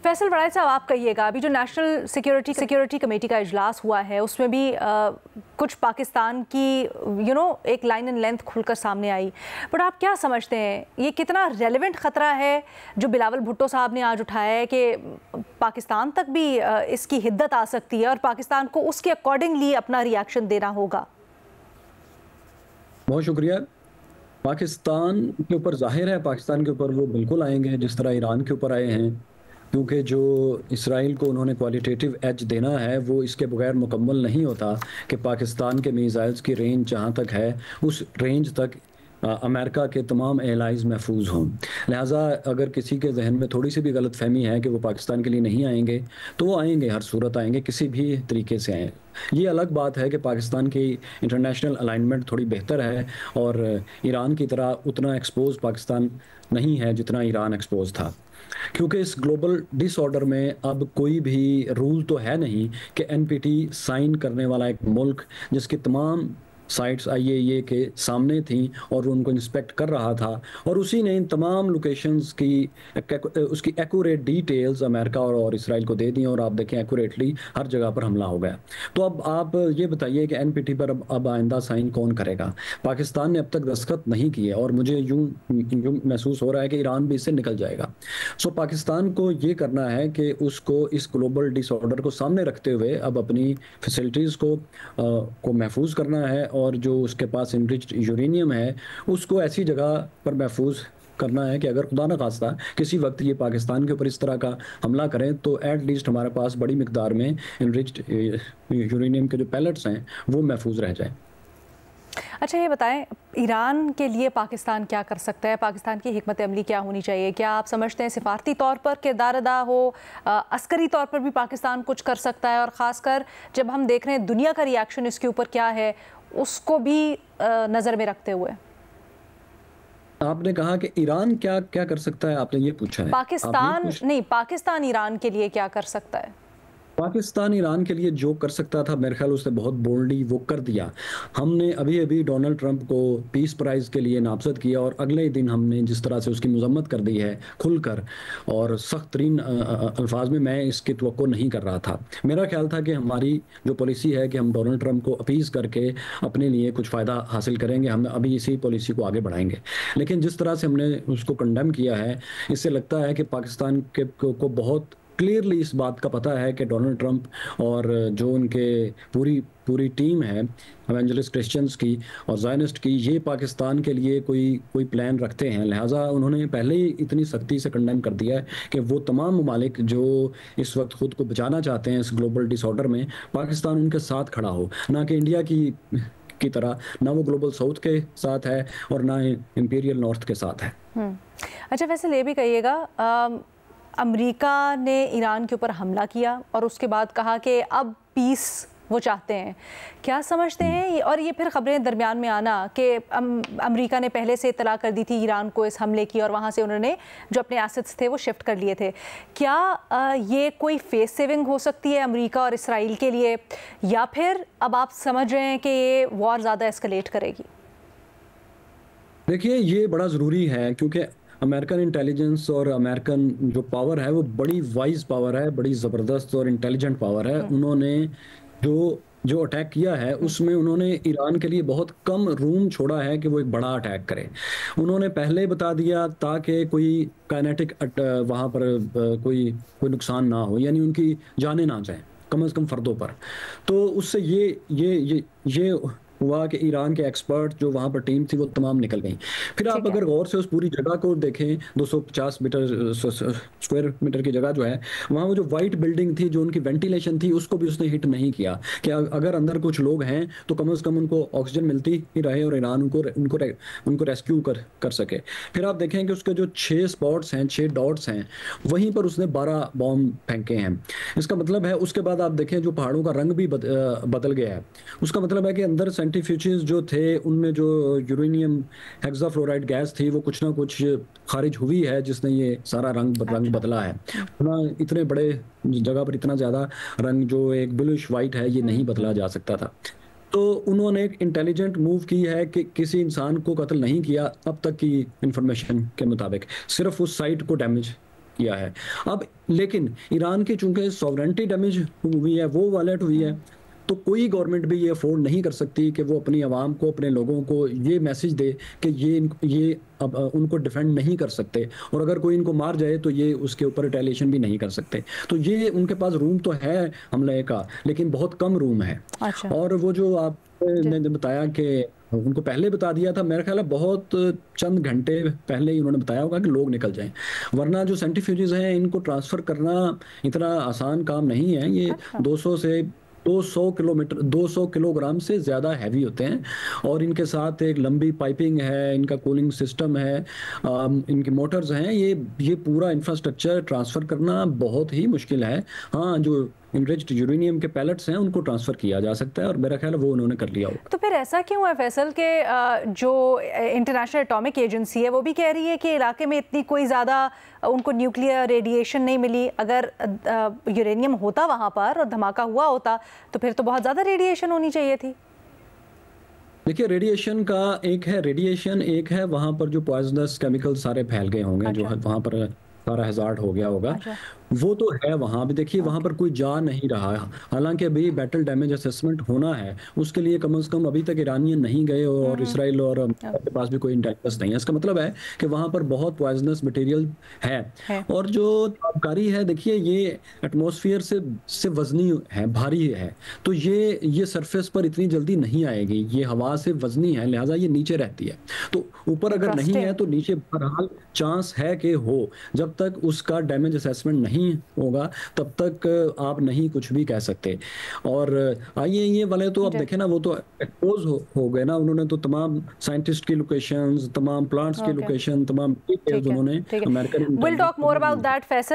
फैसल वड़ाई साहब, आप कहिएगा, अभी जो नेशनल सिक्योरिटी कमेटी का इजलास हुआ है उसमें भी कुछ पाकिस्तान की एक लाइन एंड लेंथ खुलकर सामने आई, बट आप क्या समझते हैं ये कितना रेलेवेंट ख़तरा है जो बिलावल भुट्टो साहब ने आज उठाया है कि पाकिस्तान तक भी इसकी हिद्दत आ सकती है और पाकिस्तान को उसके अकॉर्डिंगली अपना रिएक्शन देना होगा? बहुत शुक्रिया। पाकिस्तान के ऊपर जाहिर है, पाकिस्तान के ऊपर वो बिल्कुल आएंगे जिस तरह ईरान के ऊपर आए हैं, क्योंकि जो इसराइल को उन्होंने क्वालिटेटिव एज देना है वो इसके बगैर मुकम्मल नहीं होता कि पाकिस्तान के मिसाइल्स की रेंज जहाँ तक है उस रेंज तक अमेरिका के तमाम एलाइज महफूज हों। लिहाजा अगर किसी के जहन में थोड़ी सी भी गलत फहमी है कि वो पाकिस्तान के लिए नहीं आएंगे, तो वो आएंगे, हर सूरत आएंगे, किसी भी तरीके से आएँ। ये अलग बात है कि पाकिस्तान की इंटरनेशनल अलाइनमेंट थोड़ी बेहतर है और ईरान की तरह उतना एक्सपोज पाकिस्तान नहीं है जितना ईरान एक्सपोज था, क्योंकि इस ग्लोबल डिसऑर्डर में अब कोई भी रूल तो है नहीं कि एनपीटी साइन करने वाला एक मुल्क जिसकी तमाम साइट्स आईएईए के सामने थी और उनको इंस्पेक्ट कर रहा था और उसी ने इन तमाम लोकेशंस की उसकी एक्यूरेट डिटेल्स अमेरिका और इसराइल को दे दी और आप देखें एक्यूरेटली हर जगह पर हमला हो गया। तो अब आप ये बताइए कि एनपीटी पर अब आइंदा साइन कौन करेगा? पाकिस्तान ने अब तक दस्तखत नहीं किए और मुझे यूं महसूस हो रहा है कि ईरान भी इससे निकल जाएगा। सो पाकिस्तान को ये करना है कि उसको इस ग्लोबल डिसऑर्डर को सामने रखते हुए अब अपनी फैसिलिटीज़ को महफूज करना है और जो उसके पास इनरिच्ड यूरेनियम है उसको ऐसी जगह पर महफूज करना है कि अगर खुदा न खास्ता किसी वक्त ये पाकिस्तान के ऊपर इस तरह का हमला करें तो एट लीस्ट हमारे पास बड़ी मिकदार में इनरिच्ड यूरेनियम के जो पैलेट्स हैं वो महफूज रह जाए। अच्छा, ये बताएं, ईरान के लिए पाकिस्तान क्या कर सकता है? पाकिस्तान की हिकमत अमली क्या होनी चाहिए? क्या आप समझते हैं सिफारती तौर पर किरदार अदा हो, अस्करी तौर पर भी पाकिस्तान कुछ कर सकता है? और ख़ासकर जब हम देख रहे हैं दुनिया का रिएक्शन इसके ऊपर क्या है, उसको भी नज़र में रखते हुए। आपने कहा कि ईरान क्या क्या कर सकता है, आपने ये पूछा है? पाकिस्तान ईरान के लिए क्या कर सकता है? पाकिस्तान ईरान के लिए जो कर सकता था मेरे ख्याल उसने बहुत बोल्डली वो कर दिया। हमने अभी अभी डोनाल्ड ट्रंप को पीस प्राइज़ के लिए नामजद किया और अगले ही दिन हमने जिस तरह से उसकी मजम्मत कर दी है खुलकर और सख्त तरीन अल्फाज में, मैं इसकी तवक्को नहीं कर रहा था। मेरा ख्याल था कि हमारी जो पॉलिसी है कि हम डोनाल्ड ट्रंप को अपीज़ करके अपने लिए कुछ फ़ायदा हासिल करेंगे, हम अभी इसी पॉलिसी को आगे बढ़ाएंगे। लेकिन जिस तरह से हमने उसको कंडेम किया है, इससे लगता है कि पाकिस्तान को बहुत क्लियरली इस बात का पता है कि डोनाल्ड ट्रंप और जो उनके पूरी टीम है एवेंजलिस्ट क्रिश्चियंस की और ज़ायनिस्ट की, ये पाकिस्तान के लिए कोई प्लान रखते हैं। लिहाजा उन्होंने पहले ही इतनी सख्ती से कंडेम कर दिया है कि वो तमाम ममालिक जो इस वक्त खुद को बचाना चाहते हैं इस ग्लोबल डिसऑर्डर में, पाकिस्तान उनके साथ खड़ा हो, ना कि इंडिया की तरह, ना वो ग्लोबल साउथ के साथ है और ना इंपीरियल नॉर्थ के साथ है। अच्छा, वैसे ये भी कहिएगा, अमेरिका ने ईरान के ऊपर हमला किया और उसके बाद कहा कि अब पीस वो चाहते हैं, क्या समझते हैं? और ये फिर खबरें दरमियान में आना कि अमेरिका ने पहले से इतला कर दी थी ईरान को इस हमले की और वहाँ से उन्होंने जो अपने एसेट्स थे वो शिफ्ट कर लिए थे। क्या ये कोई फेस सेविंग हो सकती है अमेरिका और इसराइल के लिए, या फिर अब आप समझ रहे हैं कि ये वॉर ज़्यादा एस्केलेट करेगी? देखिए, ये बड़ा ज़रूरी है क्योंकि अमेरिकन इंटेलिजेंस और अमेरिकन जो पावर है वो बड़ी वाइज पावर है, बड़ी ज़बरदस्त और इंटेलिजेंट पावर है। उन्होंने जो अटैक किया है उसमें उन्होंने ईरान के लिए बहुत कम रूम छोड़ा है कि वो एक बड़ा अटैक करे। उन्होंने पहले बता दिया ताकि कोई काइनेटिक वहाँ पर कोई नुकसान ना हो, यानी उनकी जानें ना जाएं कम से कम फर्दों पर। तो उससे ये हुआ कि ईरान के एक्सपर्ट जो वहाँ पर टीम थी वो तमाम निकल गई। फिर आप अगर गौर से उस पूरी जगह को देखें, 250 स्क्वायर मीटर की जगह जो है, वहाँ वो जो वाइट बिल्डिंग थी, जो उनकी वेंटिलेशन थी, उसको भी उसने हिट नहीं किया कि अगर अंदर कुछ लोग हैं तो कम से कम उनको ऑक्सीजन मिलती ही रहे और ईरान उनको रेस्क्यू कर सके। फिर आप देखें कि उसके जो 6 स्पॉट्स हैं, 6 डॉट्स हैं, वहीं पर उसने 12 बॉम्ब फेंके हैं। इसका मतलब है, उसके बाद आप देखें जो पहाड़ों का रंग भी बदल गया है, उसका मतलब है कि अंदर सेंट्रीफ्यूजेस जो थे उनमें जो यूरेनियम हेक्साफ्लोराइड गैस थी वो कुछ ना कुछ खारिज हुई है, जिसने ये सारा रंग बदला है। इतने बड़े जगह पर इतना ज़्यादा रंग जो एक ब्लूइश वाइट है, ये नहीं बदला जा सकता था। तो उन्होंने एक इंटेलिजेंट मूव की है कि किसी इंसान को कत्ल नहीं किया अब तक की इंफॉर्मेशन के मुताबिक, सिर्फ उस साइट को डैमेज किया है। अब लेकिन ईरान की चूंकि सॉवरेंटी डैमेज हुई है, वो वायलेट हुई है, तो कोई गवर्नमेंट भी ये अफोर्ड नहीं कर सकती कि वो अपनी आवाम को, अपने लोगों को ये मैसेज दे कि ये अब उनको डिफेंड नहीं कर सकते, और अगर कोई इनको मार जाए तो ये उसके ऊपर रिटेलिएशन भी नहीं कर सकते। तो ये उनके पास रूम तो है हमले का, लेकिन बहुत कम रूम है। अच्छा। और वो जो आपने बताया कि उनको पहले बता दिया था, मेरा ख्याल है बहुत चंद घंटे पहले ही उन्होंने बताया होगा कि लोग निकल जाएं, वरना जो सेंट्रीफ्यूजेस हैं इनको ट्रांसफर करना इतना आसान काम नहीं है। ये अच्छा। 200 से 200 किलोमीटर 200 किलोग्राम से ज़्यादा हैवी होते हैं, और इनके साथ एक लंबी पाइपिंग है, इनका कूलिंग सिस्टम है, इनके मोटर्स हैं। ये पूरा इंफ्रास्ट्रक्चर ट्रांसफ़र करना बहुत ही मुश्किल है। हाँ, जो इनरिच्ड यूरेनियम के पैलेट्स हैं उनको ट्रांसफ़र किया जा सकता है, और मेरा ख्याल है वो उन्होंने कर लिया होगा। तो फिर ऐसा क्यों है फैसल के जो इंटरनेशनल एटॉमिक एजेंसी है वो भी कह रही है कि इलाके में इतनी कोई ज़्यादा उनको न्यूक्लियर रेडिएशन नहीं मिली। अगर यूरेनियम होता वहाँ पर और धमाका हुआ होता तो फिर तो बहुत ज़्यादा रेडिएशन होनी चाहिए थी। देखिए, रेडिएशन का एक है वहाँ पर जो पॉइजनस केमिकल सारे फैल गए होंगे। अच्छा। जो है वहाँ पर सारा हैजार्ड हो गया होगा। अच्छा। वो तो है वहाँ भी। देखिए, वहाँ पर कोई जा नहीं रहा है, हालांकि अभी बैटल डैमेज असेसमेंट होना है, उसके लिए कम से कम अभी तक ईरानियन नहीं गए, और इसराइल और अमेरिका के पास भी कोई इंटेलिजेंस नहीं है। इसका मतलब है कि वहाँ पर बहुत पॉइजनस मटेरियल है। और जो ताबकारी है, देखिए ये एटमॉस्फेयर से वजनी है, भारी है, तो ये सरफेस पर इतनी जल्दी नहीं आएगी। ये हवा से वजनी है, लिहाजा ये नीचे रहती है। तो ऊपर अगर नहीं है तो नीचे बहरहाल चांस है कि हो। जब तक उसका डैमेज असेसमेंट नहीं होगा तब तक आप नहीं कुछ भी कह सकते। और आइए वाले तो अब देखें ना, वो तो एक्सपोज हो गए ना, उन्होंने तो तमाम साइंटिस्ट की लोकेशंस, तमाम प्लांट्स की लोकेशन, तमाम डिटेल्स उन्होंने American. We'll talk more about that, Faisal.